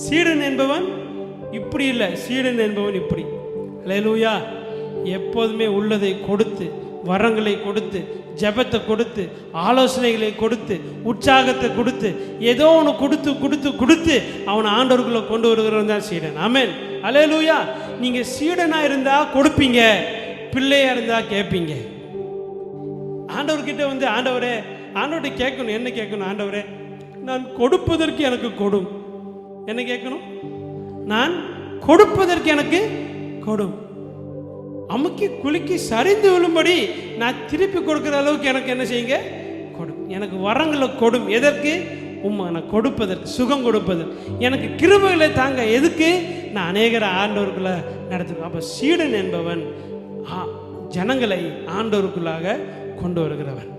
சீடன் என்பவன் இப்படி இல்லை, சீடன் என்பவன் இப்படி. அல்லேலூயா. எப்போதுமே உள்ளதை கொடுத்து, வரங்களை கொடுத்து, ஜெபத்தை கொடுத்து, ஆலோசனைகளை கொடுத்து, உற்சாகத்தை கொடுத்து, ஏதோ ஒன்று கொடுத்து கொடுத்து கொடுத்து அவனை ஆண்டவர்களை கொண்டு வருகிறவன் தான் சீடன். ஆமென். அல்லேலூயா. நீங்கள் சீடனாக இருந்தால் கொடுப்பீங்க, பிள்ளையாக இருந்தால் கேட்பீங்க. ஆண்டவர்கிட்ட வந்து ஆண்டவரே, ஆண்டவர்கிட்ட கேட்கணும். என்ன கேட்கணும்? ஆண்டவரே, நான் கொடுப்பதற்கு எனக்கு கொடும். என்ன கேட்கணும்? நான் கொடுப்பதற்கு எனக்கு கொடும். அமுக்கி குலுக்கி சரிந்து விழும்படி நான் திருப்பி கொடுக்குற அளவுக்கு எனக்கு என்ன செய்யுங்க? கொடும். எனக்கு வரங்களை கொடும். எதற்கு? நான் கொடுப்பதற்கு, சுகம் கொடுப்பதற்கு. எனக்கு கிருபைகளை தாங்க. எதுக்கு? நான் அநேகரை ஆண்டவருக்குள்ள நடத்துவேன். அப்போ சீடன் என்பவன் ஜனங்களை ஆண்டவருக்குள்ளாக கொண்டு வருகிறவன்.